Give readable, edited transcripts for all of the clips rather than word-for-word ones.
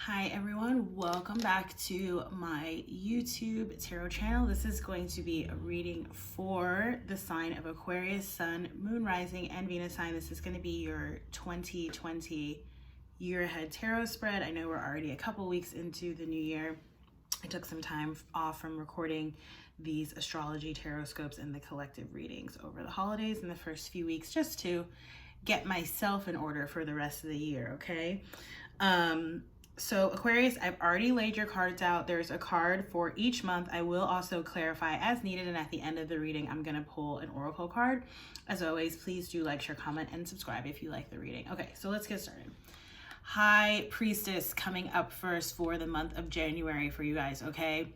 Hi everyone, welcome back to my YouTube tarot channel. This is going to be a reading for the sign of Aquarius, Sun, Moon, Rising, and Venus sign. This is going to be your 2020 year ahead tarot spread. I know we're already a couple weeks into the new year. I took some time off from recording these astrology tarot scopes and the collective readings over the holidays in the first few weeks just to get myself in order for the rest of the year, okay? So Aquarius, I've already laid your cards out. There's a card for each month. I will also clarify as needed, and at the end of the reading, I'm going to pull an oracle card. As always, please do like, share, comment, and subscribe if you like the reading. Okay, so let's get started. High Priestess coming up first for the month of January for you guys, okay?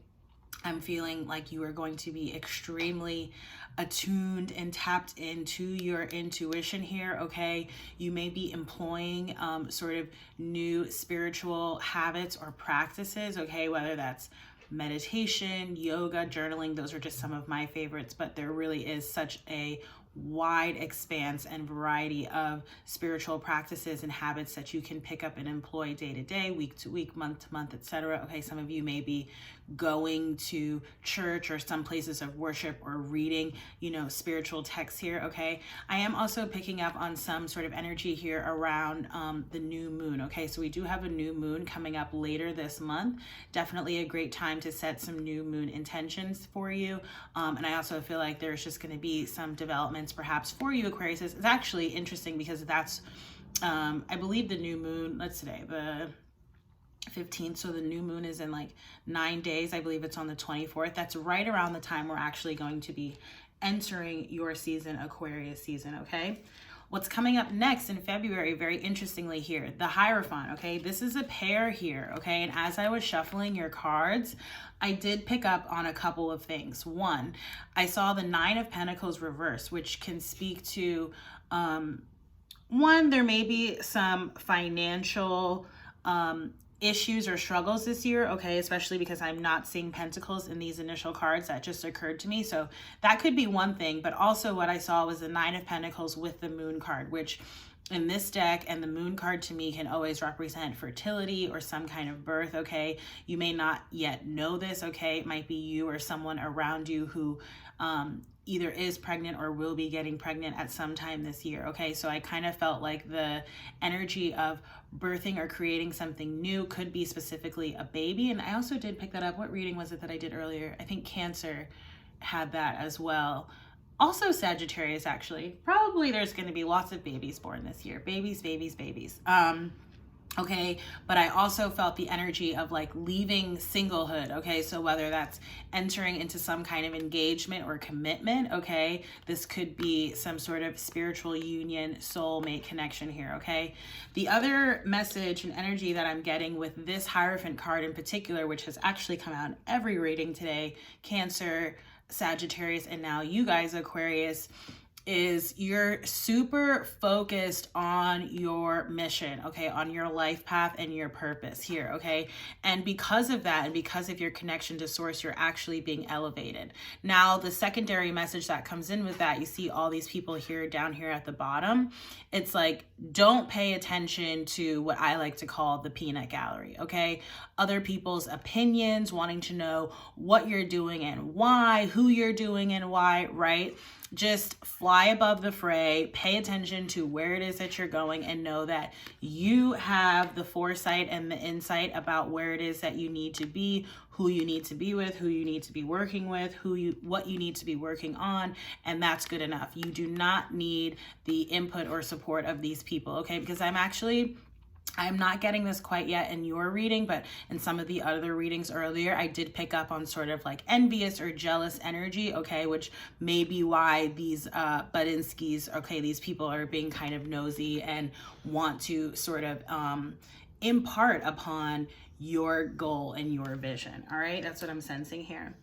I'm feeling like you are going to be extremely attuned and tapped into your intuition here, okay? You may be employing sort of new spiritual habits or practices, okay? Whether that's meditation, yoga, journaling, those are just some of my favorites, but there really is such a wide expanse and variety of spiritual practices and habits that you can pick up and employ day to day, week to week, month to month, etc. Okay, some of you may be going to church or some places of worship or reading, spiritual texts here, okay? I am also picking up on some sort of energy here around the new moon, okay? So we do have a new moon coming up later this month. Definitely a great time to set some new moon intentions for you. And I also feel like there's just going to be some developments perhaps for you, Aquarius. It's actually interesting because that's, I believe the new moon, let's today, the 15th, so the new moon is in like 9 days. I believe it's on the 24th. That's right around the time we're actually going to be entering your season, Aquarius season, okay? What's coming up next in February, very interestingly here, the Hierophant, okay? This is a pair here, okay? And as I was shuffling your cards, I did pick up on a couple of things. One, I saw the Nine of Pentacles reverse, which can speak to, one, there may be some financial issues or struggles this year, okay, especially because I'm not seeing pentacles in these initial cards. That just occurred to me, so that could be one thing. But also what I saw was the Nine of Pentacles with the Moon card, which in this deck, and the Moon card to me can always represent fertility or some kind of birth, okay? You may not yet know this, okay? It might be you or someone around you who either is pregnant or will be getting pregnant at some time this year, okay? So I kind of felt like the energy of birthing or creating something new could be specifically a baby. And I also did pick that up. What reading was it that I did earlier? I think Cancer had that as well. Also Sagittarius, actually. Probably there's going to be lots of babies born this year. Babies, babies, babies. Okay, but I also felt the energy of like leaving singlehood, okay? So whether that's entering into some kind of engagement or commitment, okay? This could be some sort of spiritual union, soulmate connection here, okay? The other message and energy that I'm getting with this Hierophant card in particular, which has actually come out in every reading today, Cancer, Sagittarius, and now you guys, Aquarius, is you're super focused on your mission, okay, on your life path and your purpose here, okay? And because of that, and because of your connection to source, you're actually being elevated. Now, the secondary message that comes in with that, you see all these people here down here at the bottom. It's like, don't pay attention to what I like to call the peanut gallery, okay? Other people's opinions, wanting to know what you're doing and why, who you're doing and why, right? Just fly above the fray, pay attention to where it is that you're going, and know that you have the foresight and the insight about where it is that you need to be, who you need to be with, who you need to be working with, what you need to be working on, and that's good enough. You do not need the input or support of these people, okay? Because I'm not getting this quite yet in your reading, but in some of the other readings earlier, I did pick up on sort of like envious or jealous energy, okay, which may be why these Budinskis, okay, these people are being kind of nosy and want to sort of impart upon your goal and your vision, all right? That's what I'm sensing here.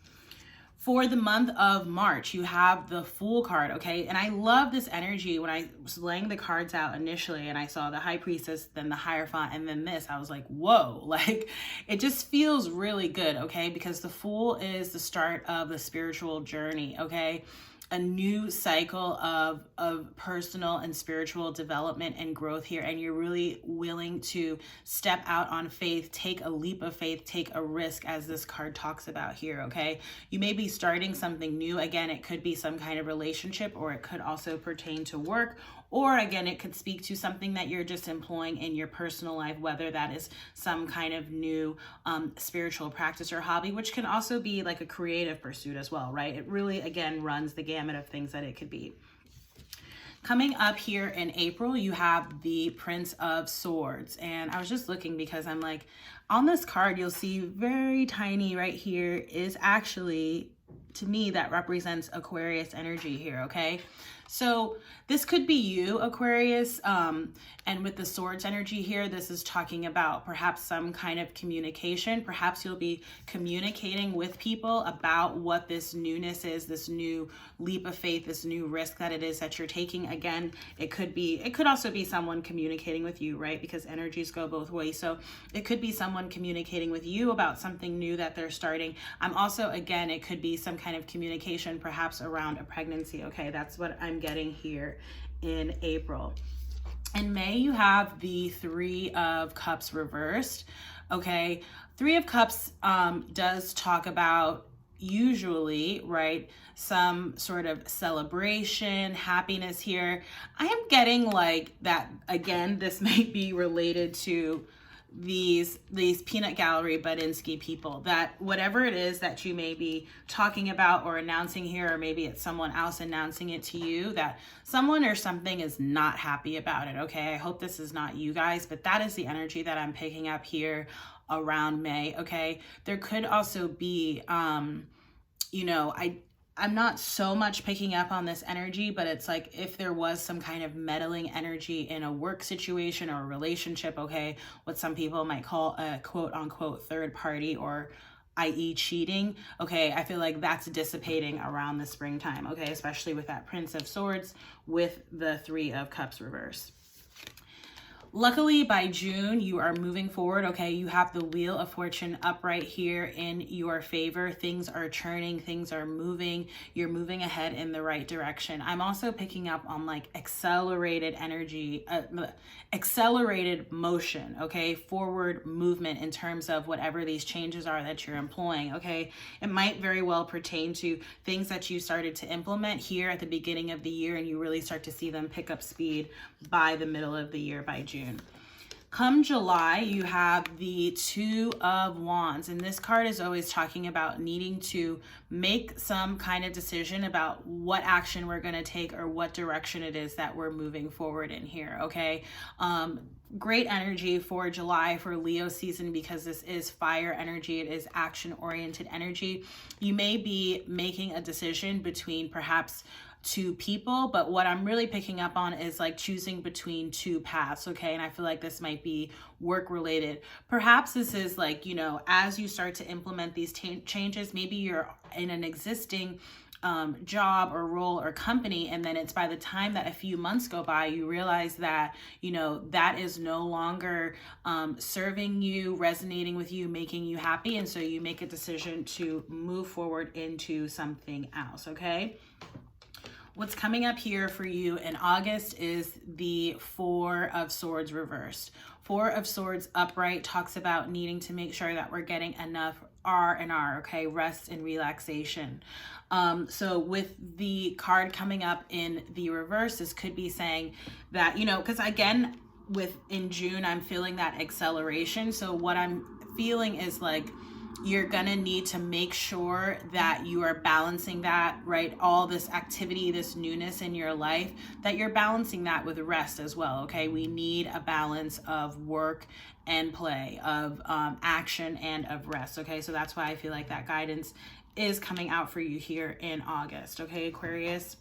For the month of March, you have the Fool card, okay? And I love this energy. When I was laying the cards out initially and I saw the High Priestess, then the Hierophant, and then this, I was like, whoa, like it just feels really good, okay? Because the Fool is the start of the spiritual journey, okay? a new cycle of personal and spiritual development and growth here, and you're really willing to step out on faith, take a leap of faith, take a risk, as this card talks about here, okay? You may be starting something new. Again, it could be some kind of relationship, or it could also pertain to work, or again, it could speak to something that you're just employing in your personal life, whether that is some kind of new spiritual practice or hobby, which can also be like a creative pursuit as well, right? It really, again, runs the gamut of things that it could be. Coming up here in April, you have the Prince of Swords. And I was just looking because I'm like, on this card, you'll see very tiny right here is actually, to me, that represents Aquarius energy here, okay? So this could be you, Aquarius, and with the swords energy here, this is talking about perhaps some kind of communication. Perhaps you'll be communicating with people about what this newness is, this new leap of faith, this new risk that it is that you're taking. Again, it could also be someone communicating with you, right? Because energies go both ways. So it could be someone communicating with you about something new that they're starting. I'm also, again, it could be some kind of communication, perhaps around a pregnancy. Okay, that's what I'm getting here in April. In May, you have the Three of Cups reversed. Okay, Three of Cups does talk about, usually, right, some sort of celebration, happiness here. I am getting like that, again, this might be related to these peanut gallery Budinsky people, that whatever it is that you may be talking about or announcing here, or maybe it's someone else announcing it to you, that someone or something is not happy about it. Okay, I hope this is not you guys, but that is the energy that I'm picking up here around May. Okay, there could also be you know, I'm not so much picking up on this energy, but it's like if there was some kind of meddling energy in a work situation or a relationship, okay, what some people might call a quote unquote third party, or i.e. cheating, okay, I feel like that's dissipating around the springtime, okay, especially with that Prince of Swords with the Three of Cups reverse. Luckily, by June, you are moving forward, okay? You have the Wheel of Fortune upright here in your favor. Things are churning, things are moving. You're moving ahead in the right direction. I'm also picking up on like accelerated energy, accelerated motion, okay? Forward movement in terms of whatever these changes are that you're employing, okay? It might very well pertain to things that you started to implement here at the beginning of the year, and you really start to see them pick up speed by the middle of the year, by June. Come July, you have the Two of Wands, and this card is always talking about needing to make some kind of decision about what action we're going to take or what direction it is that we're moving forward in here, okay? Great energy for July for Leo season, because this is fire energy. It is action-oriented energy. You may be making a decision between perhaps two people, but what I'm really picking up on is like choosing between two paths, okay? And I feel like this might be work related. Perhaps this is like, you know, as you start to implement these changes, maybe you're in an existing job or role or company, and then it's by the time that a few months go by, you realize that, you know, that is no longer serving you, resonating with you, making you happy, and so you make a decision to move forward into something else, okay? What's coming up here for you in August is the Four of Swords reversed. Four of Swords upright talks about needing to make sure that we're getting enough R&R, okay, rest and relaxation. So with the card coming up in the reverse, this could be saying that, you know, because again, in June, I'm feeling that acceleration. So what I'm feeling is like, you're gonna need to make sure that you are balancing that, right? All this activity, this newness in your life, that you're balancing that with rest as well, okay? We need a balance of work and play, of action and of rest, okay? So that's why I feel like that guidance is coming out for you here in August, okay, Aquarius?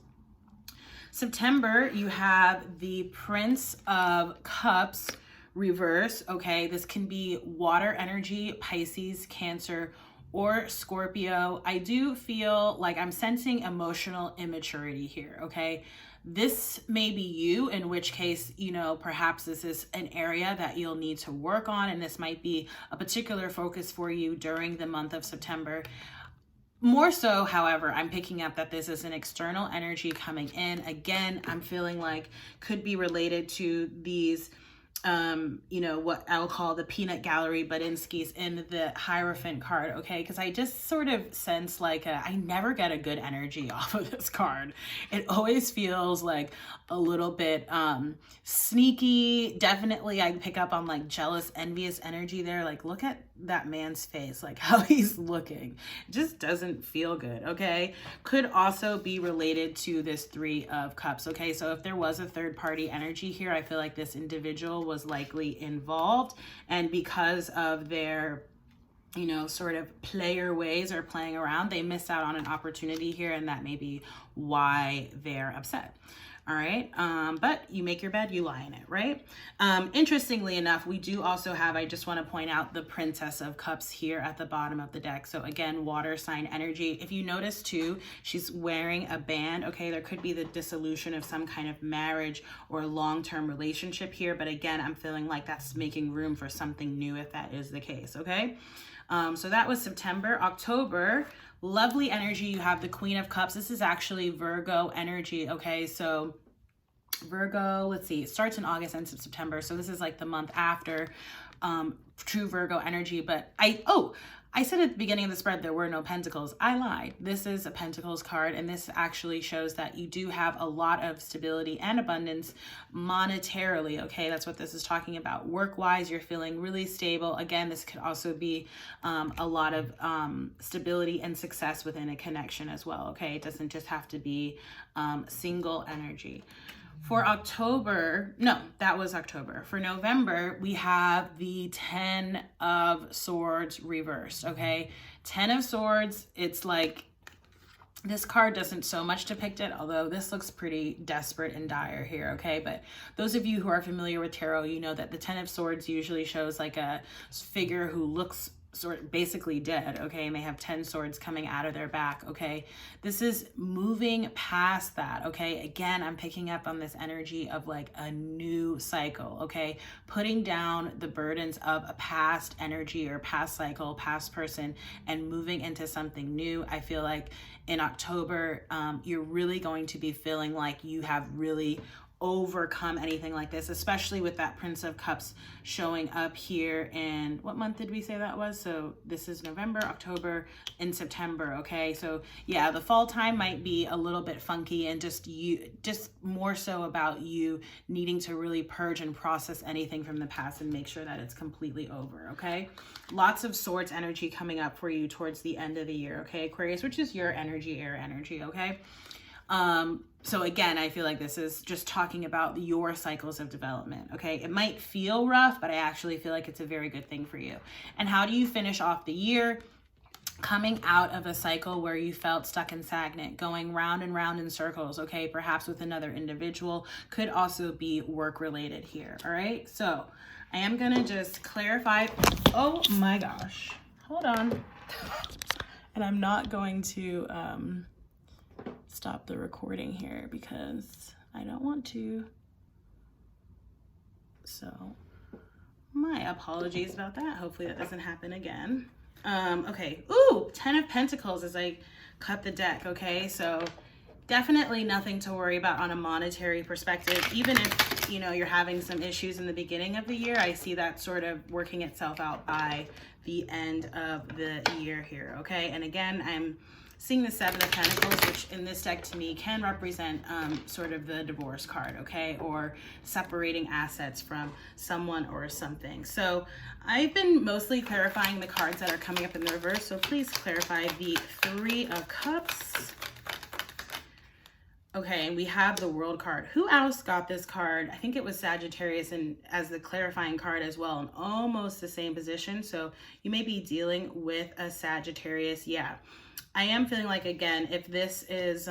September, you have the Prince of Cups reverse, okay? This can be water energy, Pisces, Cancer, or Scorpio. I do feel like I'm sensing emotional immaturity here, okay? This may be you, in which case, you know, perhaps this is an area that you'll need to work on, and this might be a particular focus for you during the month of September. More so, however, I'm picking up that this is an external energy coming in. Again, I'm feeling like could be related to these, you know, what I'll call the peanut gallery Badinskis in the Hierophant card, okay? Because I just sort of sense like I never get a good energy off of this card. It always feels like a little bit sneaky. Definitely I pick up on like jealous, envious energy there. Like, look at that man's face, like how he's looking. It just doesn't feel good, okay? Could also be related to this Three of Cups, okay? So if there was a third party energy here, I feel like this individual was likely involved, and because of their, you know, sort of player ways or playing around, they miss out on an opportunity here, and that may be why they're upset. All right. But you make your bed, you lie in it, right? Interestingly enough, we do also have, I just want to point out the Princess of Cups here at the bottom of the deck. So again, water sign energy. If you notice too, she's wearing a band. Okay. There could be the dissolution of some kind of marriage or long-term relationship here. But again, I'm feeling like that's making room for something new if that is the case. Okay. So that was September. October, lovely energy. You have the Queen of Cups. This is actually Virgo energy. Okay, so Virgo, let's see, it starts in August, ends in September. So this is like the month after true Virgo energy. But I said at the beginning of the spread there were no pentacles. I lied. This is a pentacles card, and this actually shows that you do have a lot of stability and abundance monetarily, okay? That's what this is talking about. Work-wise, you're feeling really stable. Again, this could also be a lot of stability and success within a connection as well, okay? It doesn't just have to be single energy. For October, no, that was October. For November, we have the 10 of Swords reversed, okay? 10 of Swords, it's like, this card doesn't so much depict it, although this looks pretty desperate and dire here, okay? But those of you who are familiar with tarot, you know that the 10 of Swords usually shows like a figure who looks sort of basically dead, okay? And they have 10 swords coming out of their back, okay? This is moving past that, okay? Again, I'm picking up on this energy of like a new cycle, okay? Putting down the burdens of a past energy or past cycle, past person, and moving into something new. I feel like in October, you're really going to be feeling like you have really overcome anything like this, especially with that Prince of Cups showing up here in, what month did we say that was? So this is November, October, and September, okay? So yeah, the fall time might be a little bit funky, and just more so about you needing to really purge and process anything from the past and make sure that it's completely over, okay? Lots of Swords energy coming up for you towards the end of the year, okay, Aquarius, which is your energy, air energy, okay? So again, I feel like this is just talking about your cycles of development, okay? It might feel rough, but I actually feel like it's a very good thing for you. And how do you finish off the year? Coming out of a cycle where you felt stuck and stagnant, going round and round in circles, okay? Perhaps with another individual, could also be work related here, all right? So I am gonna just clarify. Oh my gosh, hold on. And I'm not going to, stop the recording here because I don't want to. So my apologies about that. Hopefully that doesn't happen again. Okay. Ooh, 10 of Pentacles as I cut the deck. Okay. So definitely nothing to worry about on a monetary perspective. Even if, you know, you're having some issues in the beginning of the year, I see that sort of working itself out by the end of the year here. Okay. And again, I'm seeing the Seven of Pentacles, which in this deck to me can represent sort of the divorce card, okay? Or separating assets from someone or something. So I've been mostly clarifying the cards that are coming up in the reverse. So please clarify the Three of Cups. Okay, we have the World card. Who else got this card? I think it was Sagittarius, and as the clarifying card as well, in almost the same position. So you may be dealing with a Sagittarius. Yeah, I am feeling like, again, if this is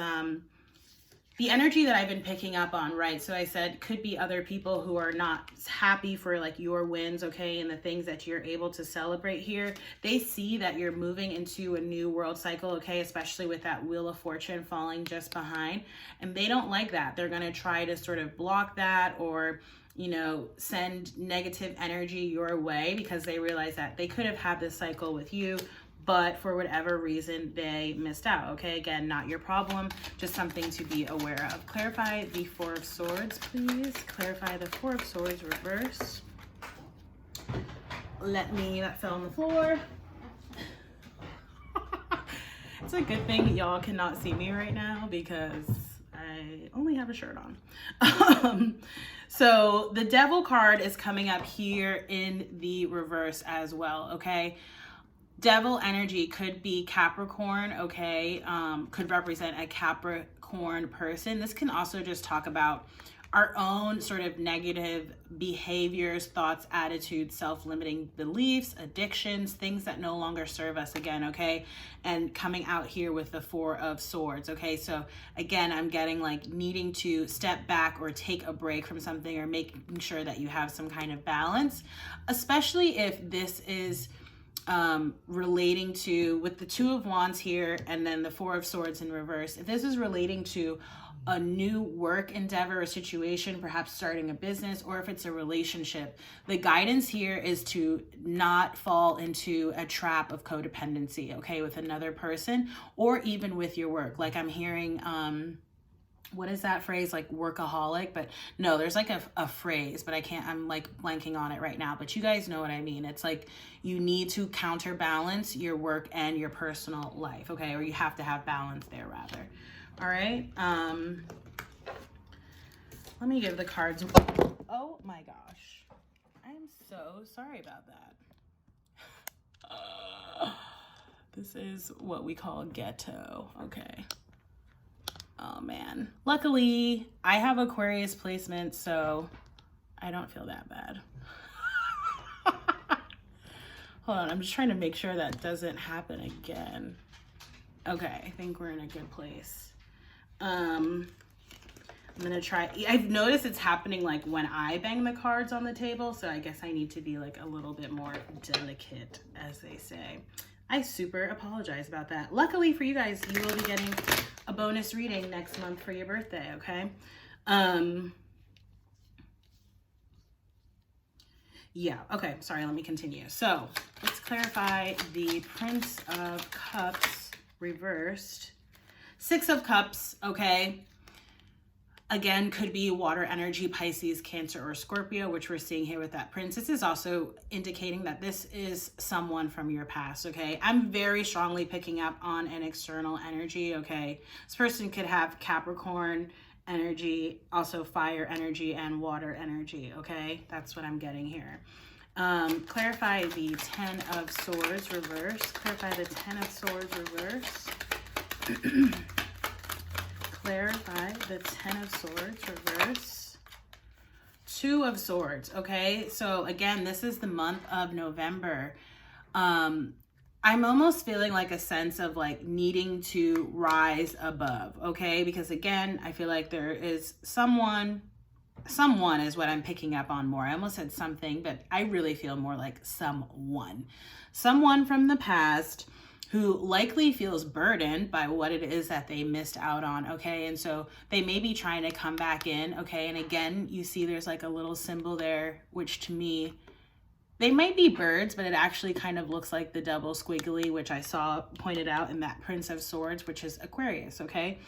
the energy that I've been picking up on, right? So I said could be other people who are not happy for like your wins, okay, and the things that you're able to celebrate here. They see that you're moving into a new world cycle, okay, especially with that Wheel of Fortune falling just behind, and they don't like that. They're going to try to sort of block that, or, you know, send negative energy your way, because they realize that they could have had this cycle with you, but for whatever reason, they missed out, okay? Again, not your problem, just something to be aware of. Clarify the Four of Swords, please. Clarify the Four of Swords reverse. That fell on the floor. It's a good thing y'all cannot see me right now because I only have a shirt on. So the Devil card is coming up here in the reverse as well, okay? Devil energy could be Capricorn, okay? Could represent a Capricorn person. This can also just talk about our own sort of negative behaviors, thoughts, attitudes, self-limiting beliefs, addictions, things that no longer serve us again, okay? And coming out here with the Four of Swords, okay? So again, I'm getting like needing to step back or take a break from something or making sure that you have some kind of balance, especially if this is relating to, with the Two of Wands here and then the Four of Swords in reverse, if this is relating to a new work endeavor or situation, perhaps starting a business, or if it's a relationship, the guidance here is to not fall into a trap of codependency, okay, with another person or even with your work. Like I'm hearing, what is that phrase, like workaholic? But no, there's like a phrase, but I'm like blanking on it right now, but you guys know what I mean. It's like you need to counterbalance your work and your personal life, okay? Or you have to have balance there rather. All right, let me give the cards. Oh my gosh, I'm so sorry about that. This is what we call ghetto, okay. Oh man, luckily I have Aquarius placement, so I don't feel that bad. Hold on, I'm just trying to make sure that doesn't happen again. Okay, I think we're in a good place. I'm gonna try. I've noticed it's happening like when I bang the cards on the table, so I guess I need to be like a little bit more delicate, as they say. I super apologize about that. Luckily for you guys, you will be getting a bonus reading next month for your birthday, okay? Yeah, okay, sorry, let me continue. So let's clarify the Prince of Cups reversed. Six of Cups, okay? Again, could be water energy, Pisces, Cancer, or Scorpio, which we're seeing here with that Prince. This is also indicating that this is someone from your past, okay? I'm very strongly picking up on an external energy, okay? This person could have Capricorn energy, also fire energy, and water energy, okay? That's what I'm getting here. Clarify the Ten of Swords reverse. Clarify the Ten of Swords reverse. Clarify the Ten of Swords reverse. Two of Swords, okay? So again, this is the month of November. I'm almost feeling like a sense of like needing to rise above, okay? Because again, I feel like there is someone is what I'm picking up on more. I almost said something, but I really feel more like someone from the past who likely feels burdened by what it is that they missed out on, okay? And so they may be trying to come back in, okay? And again, you see there's like a little symbol there, which to me, they might be birds, but it actually kind of looks like the double squiggly, which I saw pointed out in that Prince of Swords, which is Aquarius, okay?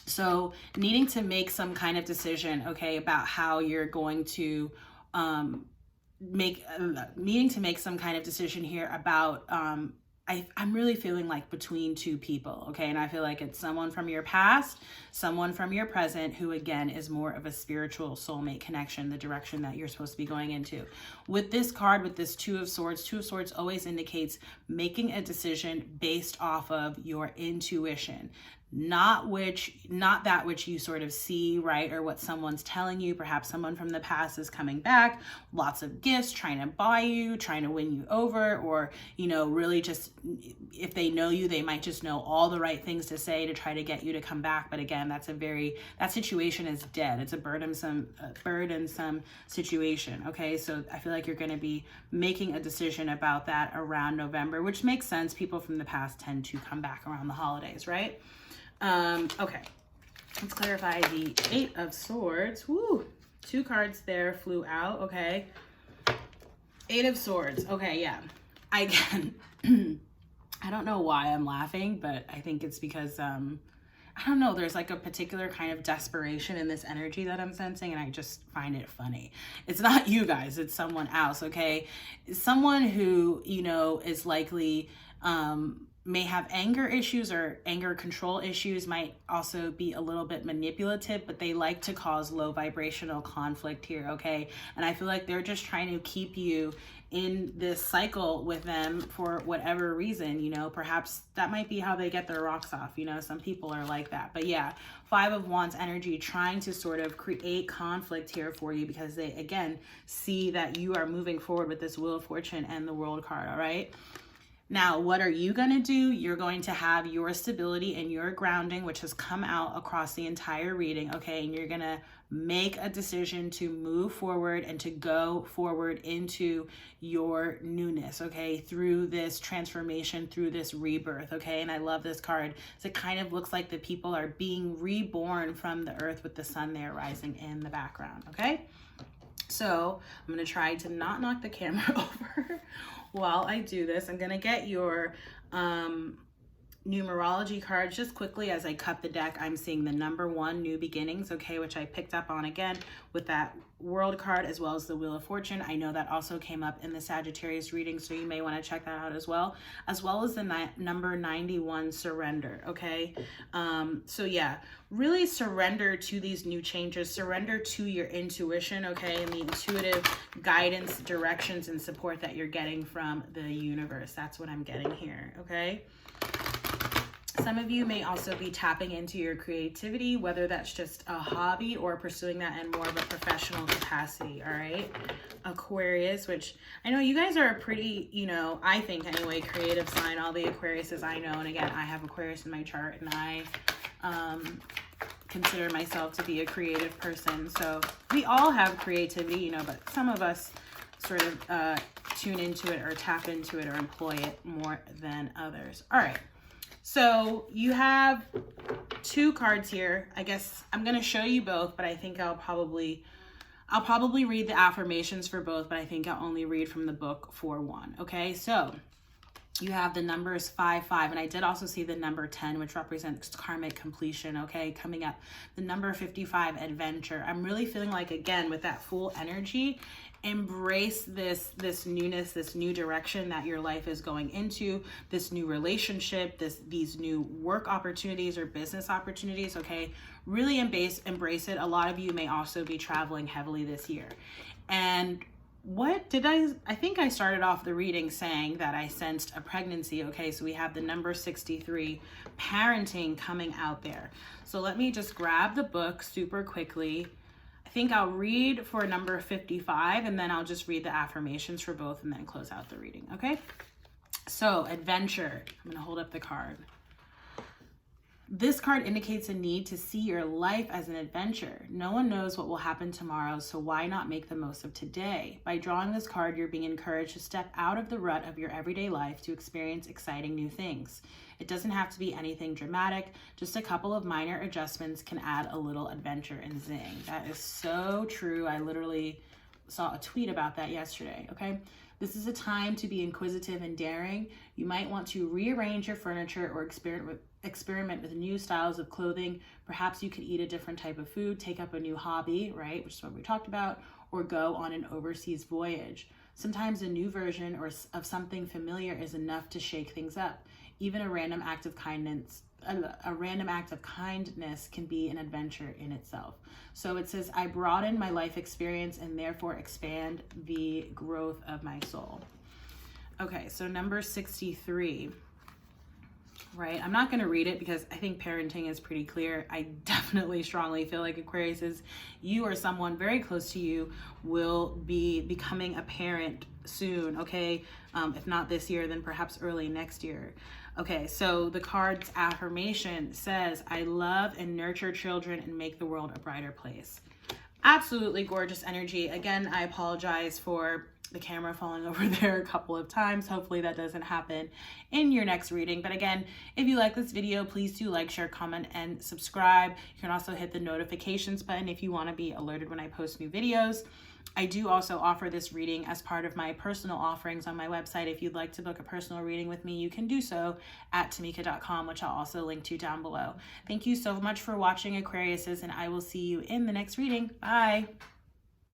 So needing to make some kind of decision, okay, about how you're going to needing to make some kind of decision here about I'm really feeling like between two people, okay? And I feel like it's someone from your past, someone from your present, who again is more of a spiritual soulmate connection, the direction that you're supposed to be going into. With this card, with this Two of Swords always indicates making a decision based off of your intuition. Not that which you sort of see, right? Or what someone's telling you. Perhaps someone from the past is coming back, lots of gifts, trying to buy you, trying to win you over, or, you know, really just, if they know you, they might just know all the right things to say to try to get you to come back. But again, that situation is dead. It's a burdensome situation. Okay. So I feel like you're going to be making a decision about that around November, which makes sense. People from the past tend to come back around the holidays, right? Okay, let's clarify the Eight of Swords. Woo, two cards there flew out, okay. Eight of Swords, okay, yeah. Again, I don't know why I'm laughing, but I think it's because, I don't know, there's like a particular kind of desperation in this energy that I'm sensing, and I just find it funny. It's not you guys, it's someone else, okay? Someone who, you know, is likely, may have anger issues or anger control issues, might also be a little bit manipulative, but they like to cause low vibrational conflict here, okay? And I feel like they're just trying to keep you in this cycle with them for whatever reason, you know. Perhaps that might be how they get their rocks off, you know. Some people are like that. But yeah, 5 of Wands energy, trying to sort of create conflict here for you, because they, again, see that you are moving forward with this Wheel of Fortune and the World card, all right? Now, what are you going to do? You're going to have your stability and your grounding, which has come out across the entire reading, okay? And you're going to make a decision to move forward and to go forward into your newness, okay? Through this transformation, through this rebirth, okay? And I love this card. So it kind of looks like the people are being reborn from the earth with the sun there rising in the background, okay? So I'm going to try to not knock the camera over while I do this. I'm going to get your numerology cards just quickly. As I cut the deck, I'm seeing the number 1, new beginnings, okay, which I picked up on again with that World card, as well as the Wheel of Fortune. I know that also came up in the Sagittarius reading, so you may want to check that out as well as the number 91, surrender, okay? So yeah, really surrender to these new changes, surrender to your intuition, okay, and the intuitive guidance, directions, and support that you're getting from the universe. That's what I'm getting here, okay? Some of you may also be tapping into your creativity, whether that's just a hobby or pursuing that in more of a professional capacity, all right? Aquarius, which I know you guys are a pretty, you know, I think anyway, creative sign, all the Aquariuses I know. And again, I have Aquarius in my chart, and I consider myself to be a creative person. So we all have creativity, you know, but some of us sort of tune into it or tap into it or employ it more than others. All right. So you have 2 cards here. I guess I'm going to show you both, but I think I'll probably read the affirmations for both, but I think I'll only read from the book for one. Okay, so you have the numbers 5, 5, and I did also see the number 10, which represents karmic completion, okay, coming up. The number 55, adventure. I'm really feeling like, again, with that full energy, embrace this newness, this new direction that your life is going into, this new relationship, these new work opportunities or business opportunities, okay? Really embrace it. A lot of you may also be traveling heavily this year. And what did I think I started off the reading saying that I sensed a pregnancy, okay? So we have the number 63, parenting, coming out there. So let me just grab the book super quickly. I think I'll read for number 55, and then I'll just read the affirmations for both and then close out the reading, okay? So, adventure. I'm going to hold up the card. This card indicates a need to see your life as an adventure. No one knows what will happen tomorrow, so why not make the most of today? By drawing this card, you're being encouraged to step out of the rut of your everyday life to experience exciting new things. It doesn't have to be anything dramatic. Just a couple of minor adjustments can add a little adventure and zing. That is so true. I literally saw a tweet about that yesterday, okay? This is a time to be inquisitive and daring. You might want to rearrange your furniture or experiment with new styles of clothing. Perhaps you could eat a different type of food, take up a new hobby, right, which is what we talked about, or go on an overseas voyage. Sometimes a new version of something familiar is enough to shake things up. Even a random act of kindness can be an adventure in itself. So it says, I broaden my life experience and therefore expand the growth of my soul. Okay, so number 63, right? I'm not going to read it because I think parenting is pretty clear. I definitely strongly feel like Aquarius, you or someone very close to you will be becoming a parent soon, okay? If not this year, then perhaps early next year. Okay, so the card's affirmation says, I love and nurture children and make the world a brighter place. Absolutely gorgeous energy. Again, I apologize for the camera falling over there a couple of times. Hopefully that doesn't happen in your next reading. But again, if you like this video, please do like, share, comment, and subscribe. You can also hit the notifications button if you want to be alerted when I post new videos. I do also offer this reading as part of my personal offerings on my website. If you'd like to book a personal reading with me, you can do so at tamika.com, which I'll also link to down below. Thank you so much for watching, Aquariuses, and I will see you in the next reading. Bye.